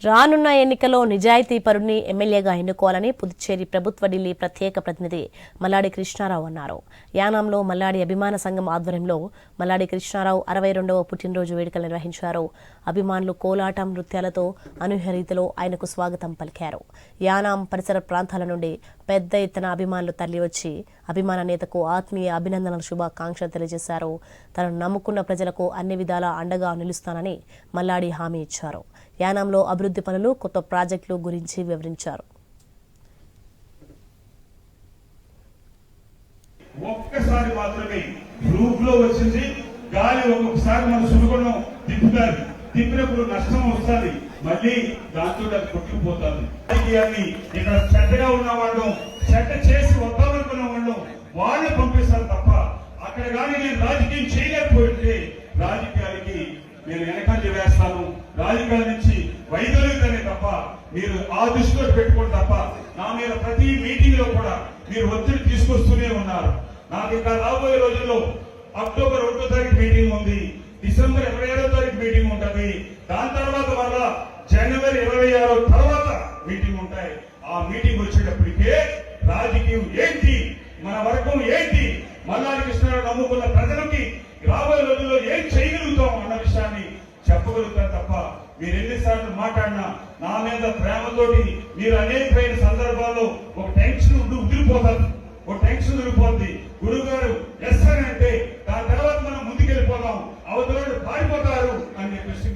రానున్న ఎన్నికల్లో నిజాయితీ పరుని ఎమ్మెల్యేగా ఎన్నుకోవాలని పుదుచ్చేరి ప్రభుత్వ ఢిల్లీ ప్రత్యేక ప్రతినిధి మల్లాడి కృష్ణారావు అన్నారు. యానాంలో మల్లాడి అభిమాన సంఘం ఆధ్వర్యంలో మల్లాడి కృష్ణారావు 62వ పుట్టినరోజు వేడుకలు నిర్వహించారు. అభిమానులు కోలాటం నృత్యాలతో అనూహ్య రీతిలో ఆయనకు స్వాగతం పలికారు. యానాం పరిసర ప్రాంతాల నుండి పెద్ద ఎత్తున అభిమానులు తరలివచ్చి అభిమాన నేతకు ఆత్మీయ అభినందనల శుభాకాంక్షలు తెలియజేశారు. తనను నమ్ముకున్న ప్రజలకు అన్ని విధాలా అండగా నిలుస్తానని మల్లాడి హామీ ఇచ్చారు. యానాంలో అభివృద్ధి పనులు, కొత్త ప్రాజెక్టులు గురించి వివరించారు. ఒక్కసారి మాత్రమే రూప్ లో వచ్చింది గాలి, ఒక్కొక్కసారి మన సులుగుణం తిప్పుతారు, తిప్పినప్పుడు నష్టం వస్తుంది, మళ్ళీ దాంతో అది కొట్టుకుపోతుంది. ఇక్కడ చెడ్డగా ఉన్న వాళ్ళు, చెడ్డ చేసి వద్దామనుకున్న వాళ్ళు పంపిస్తారు తప్ప అక్కడ కానీ నేను రాజకీయం చేయలేకపోతే రాజకీయాలకి నేను వెనకంజ వేస్తాను, రాజకీయాల నుంచి వైదొలుగుతానే తప్ప మీరు ఆ దృష్టిలో పెట్టుకోండి తప్ప నా మీద ప్రతి మీటింగ్ లో కూడా మీరు ఒత్తిడి తీసుకొస్తూనే ఉన్నారు. నాకు ఇంకా రాబోయే రోజుల్లో అక్టోబర్ 1వ తారీఖు మీటింగ్ ఉంది, డిసెంబర్ 27వ తారీఖు మీటింగ్ ఉంటుంది, దాని తర్వాత మళ్ళా జనవరి 26 తర్వాత మీటింగ్ ఉంటాయి. ఆ మీటింగ్ వచ్చేటప్పటికే రాజకీయం ఏంటి, మన వర్గం ఏంటి, మల్లాడి కృష్ణారావు నమ్ముకున్న ప్రజలకి రాబోయే రోజుల్లో ఏం చేయగలుగుతాం అన్న విషయాన్ని చెప్పగలుగుతారు తప్ప మీరు ఎన్నిసార్లు మాట్లాడినా నా మీద ప్రేమతోటి మీరు అనేకమైన సందర్భాల్లో ఒక టెన్షన్ ఉదిరిపోతారు, ఒక టెన్షన్ ఉదిరిపోతుంది. గురువు గారు ఎస్ అని అంటే దాని తర్వాత మనం ముందుకెళ్ళిపోదాం, అవతల పారిపోతారు అని చెప్పేసి